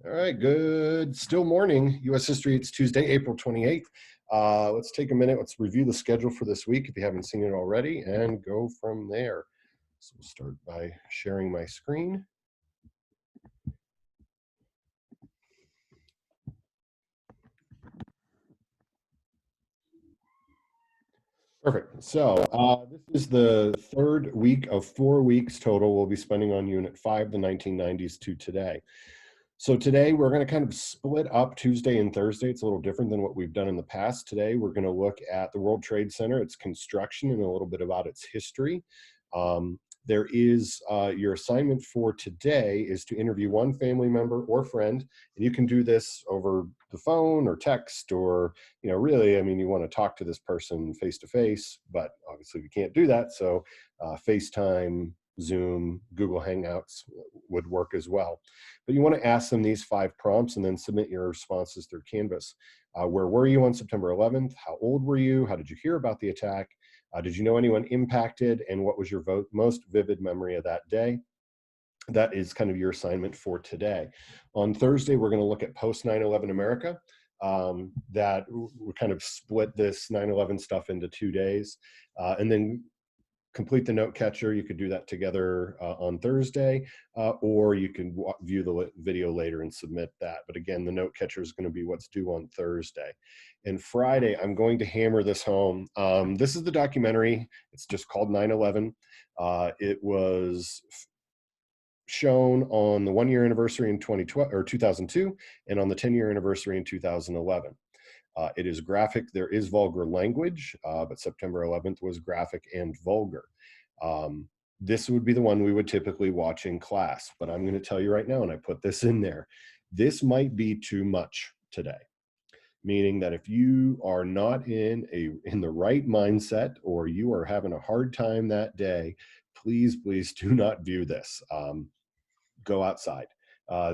All right, good. Still morning, U.S. history. It's Tuesday, April 28th. Let's take a minute. Let's review the schedule for this week if you haven't seen it already and go from there. So we'll start by sharing my screen. Perfect. So this is the third week of 4 weeks total we'll be spending on Unit 5, the 1990s to today. So today we're going to kind of split up Tuesday and Thursday. It's a little different than what we've done in the past. Today we're going to look at the World Trade Center, its construction, and a little bit about its history. There is your assignment for today is to interview one family member or friend, and you can do this over the phone or text or, really, I mean, you want to talk to this person face to face, but obviously we can't do that. So FaceTime, Zoom, Google Hangouts would work as well. But you want to ask them these 5 prompts and then submit your responses through Canvas. Where were you on September 11th? How old were you? How did you hear about the attack? Did you know anyone impacted? And what was your most vivid memory of that day? That is kind of your assignment for today. On Thursday, we're going to look at post 9/11 America. That we kind of split this 9/11 stuff into 2 days. And then complete the note catcher. You could do that together on Thursday, or you can view the video later and submit that. But again, the note catcher is going to be what's due on Thursday. And Friday, I'm going to hammer this home. This is the documentary. It's just called 9/11. It was shown on the 1-year anniversary in 2012 or 2002 and on the 10-year anniversary in 2011. It is graphic. There is vulgar language, but September 11th was graphic and vulgar. This would be the one we would typically watch in class, but I'm going to tell you right now, and I put this in there, this might be too much today. Meaning that if you are not in the right mindset or you are having a hard time that day, please do not view this. Go outside.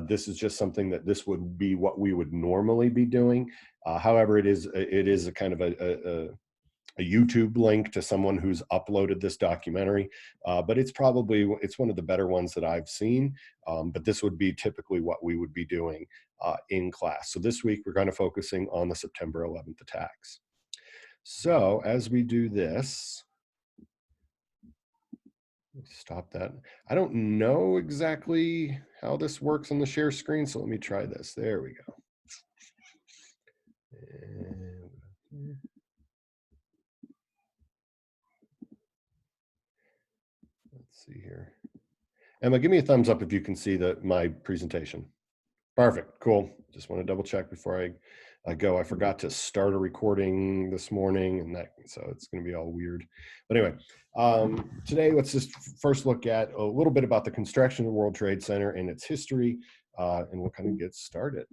This is just something that this would be what we would normally be doing. However, it is a kind of a YouTube link to someone who's uploaded this documentary, but it's one of the better ones that I've seen. But this would be typically what we would be doing in class. So this week we're kind of focusing on the September 11th attacks. So as we do this, stop that. I don't know exactly how this works on the share screen, so let me try this. There we go. And let's see here. Emma, give me a thumbs up if you can see my presentation. Perfect, cool. Just want to double check before I go. I forgot to start a recording this morning, and so it's going to be all weird. But anyway, today let's just first look at a little bit about the construction of the World Trade Center and its history, and we'll kind of get started.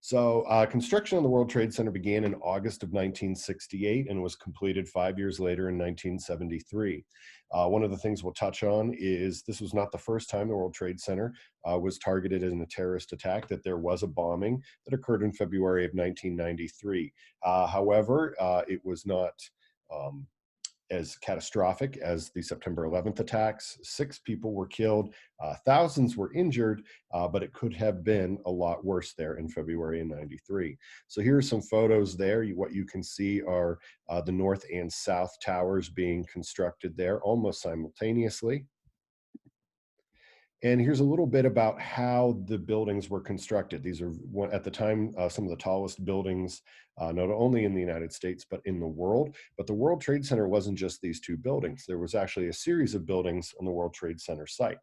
So construction on the World Trade Center began in August of 1968 and was completed 5 years later in 1973. One of the things we'll touch on is this was not the first time the World Trade Center was targeted in a terrorist attack, that there was a bombing that occurred in February of 1993. However, it was not as catastrophic as the September 11th attacks. 6 people were killed, thousands were injured, but it could have been a lot worse there in February of 93. So here are some photos there. What you can see are the north and south towers being constructed there almost simultaneously. And here's a little bit about how the buildings were constructed. These are, at the time, some of the tallest buildings, not only in the United States, but in the world. But the World Trade Center wasn't just these 2 buildings. There was actually a series of buildings on the World Trade Center site.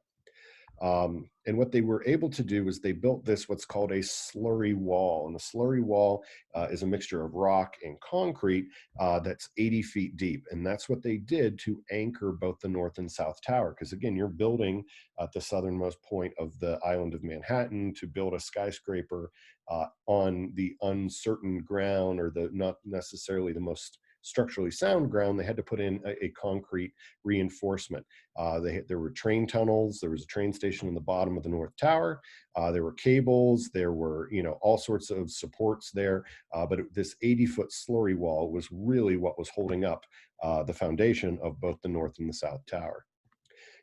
And what they were able to do is they built what's called a slurry wall. And the slurry wall is a mixture of rock and concrete that's 80 feet deep. And that's what they did to anchor both the North and South Tower. Because again, you're building at the southernmost point of the island of Manhattan to build a skyscraper on the uncertain ground, or the not necessarily the most structurally sound ground. They had to put in a concrete reinforcement. There were train tunnels. There was a train station in the bottom of the North Tower. There were cables. There were, all sorts of supports there. But this 80-foot slurry wall was really what was holding up the foundation of both the North and the South Tower.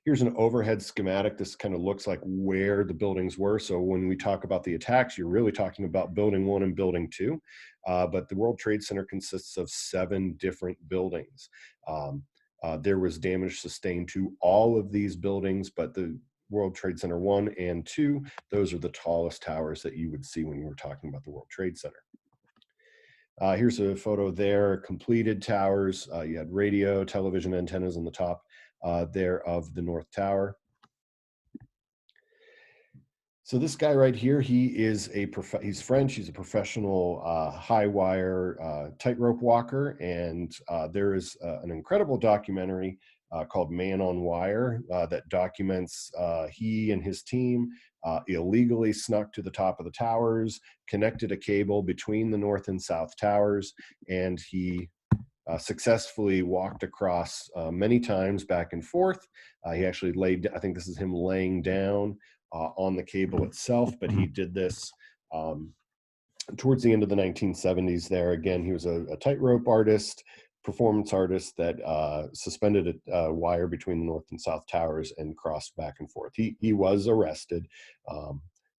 Here's an overhead schematic. This kind of looks like where the buildings were. So when we talk about the attacks, you're really talking about building 1 and building 2. But the World Trade Center consists of 7 different buildings. There was damage sustained to all of these buildings, but the World Trade Center 1 and 2, those are the tallest towers that you would see when you were talking about the World Trade Center. Here's a photo there, completed towers. You had radio, television antennas on the top there of the North Tower. So this guy right here, he's French. He's a professional high wire tightrope walker, and there is an incredible documentary called Man on Wire that documents he and his team illegally snuck to the top of the towers, connected a cable between the north and south towers, and he successfully walked across many times back and forth. He actually I think this is him laying down on the cable itself, but he did this towards the end of the 1970s there. Again, he was a tightrope artist, performance artist that suspended a wire between the north and south towers and crossed back and forth. He was arrested,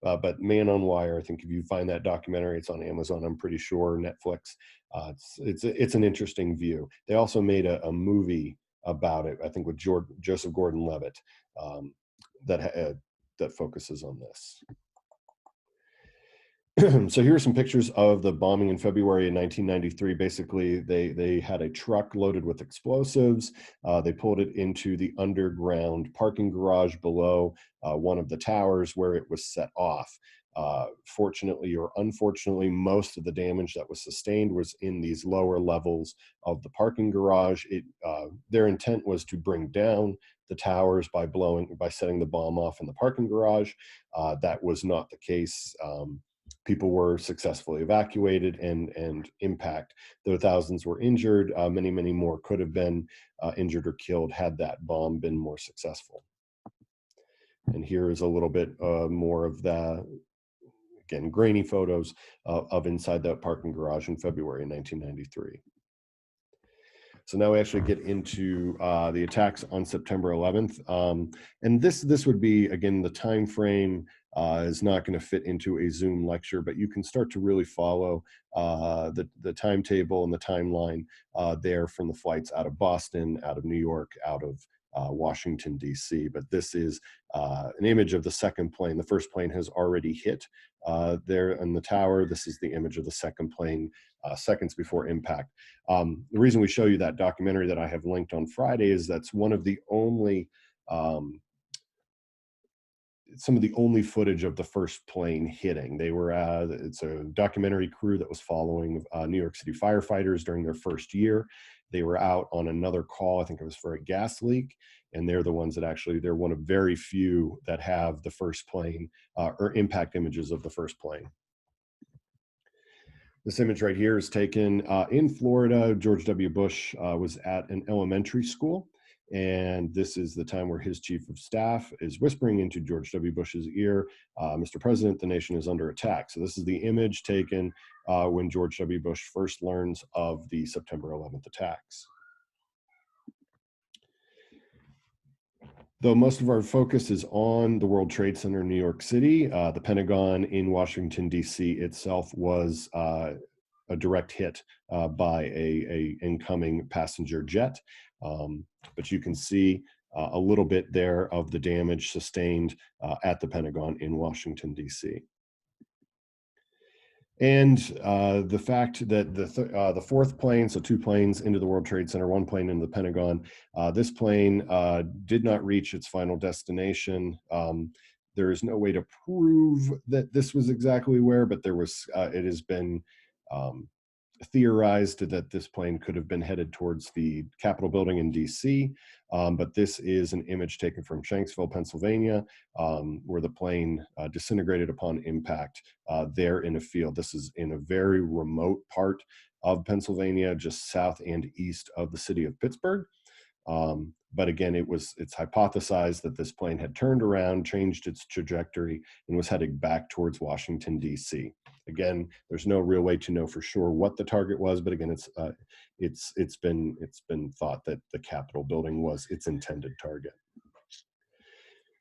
but Man on Wire, I think if you find that documentary, it's on Amazon, I'm pretty sure, Netflix. It's an interesting view. They also made a movie about it, I think with Joseph Gordon-Levitt, that focuses on this. So here are some pictures of the bombing in February in 1993. Basically, they had a truck loaded with explosives. They pulled it into the underground parking garage below one of the towers where it was set off. Fortunately or unfortunately, most of the damage that was sustained was in these lower levels of the parking garage. Their intent was to bring down the towers by setting the bomb off in the parking garage. That was not the case. People were successfully evacuated and impact. Though thousands were injured, many more could have been injured or killed had that bomb been more successful. And here is a little bit more of the, again, grainy photos of inside that parking garage in February 1993. So now we actually get into the attacks on September 11th. And this would be, again, the time frame is not going to fit into a Zoom lecture, but you can start to really follow the timetable and the timeline there from the flights out of Boston, out of New York, out of Washington, D.C. But this is an image of the second plane. The first plane has already hit there in the tower. This is the image of the second plane seconds before impact. The reason we show you that documentary that I have linked on Friday is that's one of the only some of the only footage of the first plane hitting. They were it's a documentary crew that was following New York City firefighters during their first year. They were out on another call, I think it was for a gas leak, and they're the ones that actually, they're one of very few that have the first plane or impact images of the first plane. This image right here is taken in Florida. George W. Bush was at an elementary school, and this is the time where his chief of staff is whispering into George W. Bush's ear, Mr. President, the nation is under attack. So this is the image taken when George W. Bush first learns of the September 11th attacks. Though most of our focus is on the World Trade Center in New York City, the Pentagon in Washington, D.C. itself was a direct hit by a incoming passenger jet. But you can see a little bit there of the damage sustained at the Pentagon in Washington, D.C. And the fact that the fourth plane, so 2 planes into the World Trade Center, 1 plane into the Pentagon, this plane did not reach its final destination. There is no way to prove that this was exactly where, but there was. It has been theorized that this plane could have been headed towards the Capitol building in DC, but this is an image taken from Shanksville, Pennsylvania, where the plane disintegrated upon impact there in a field. This is in a very remote part of Pennsylvania, just south and east of the city of Pittsburgh. But again, it's hypothesized that this plane had turned around, changed its trajectory, and was heading back towards Washington, D.C. Again, there's no real way to know for sure what the target was, but again, it's been thought that the Capitol building was its intended target.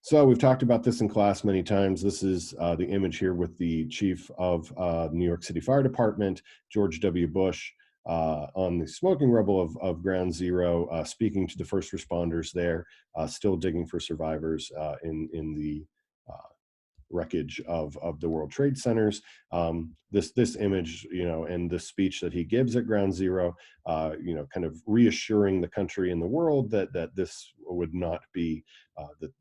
So we've talked about this in class many times. This is the image here with the chief of New York City Fire Department, George W. Bush, on the smoking rubble of Ground Zero, speaking to the first responders there, still digging for survivors in the wreckage of the World Trade Centers. This image, and the speech that he gives at Ground Zero, kind of reassuring the country and the world that this would not be that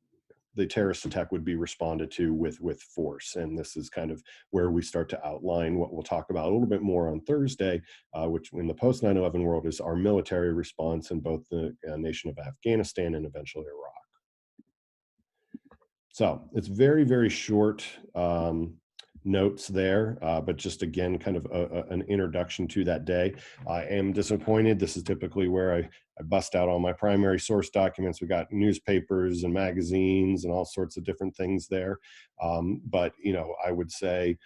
the terrorist attack would be responded to with force. And this is kind of where we start to outline what we'll talk about a little bit more on Thursday, which in the post 9/11 world is our military response in both the nation of Afghanistan and eventually Iraq. So it's very, very short notes there, but just again, kind of an introduction to that day. I am disappointed. This is typically where I bust out all my primary source documents. We got newspapers and magazines and all sorts of different things there. But, I would say,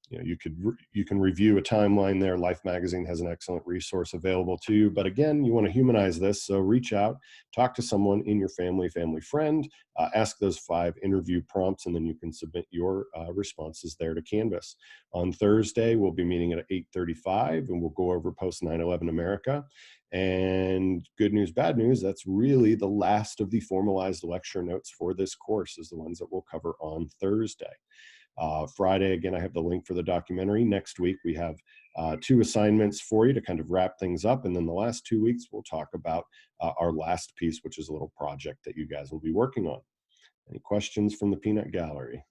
you can review a timeline there. Life magazine has an excellent resource available to you, but again, you want to humanize this, so reach out, talk to someone in your family friend, ask those 5 interview prompts, and then you can submit your responses there to Canvas. On Thursday we'll be meeting at 8:35 and we'll go over post 9/11 America. And good news, bad news, that's really the last of the formalized lecture notes for this course, is the ones that we'll cover on Thursday. Friday, again, I have the link for the documentary. Next week, we have 2 assignments for you to kind of wrap things up. And then the last 2 weeks, we'll talk about our last piece, which is a little project that you guys will be working on. Any questions from the Peanut Gallery?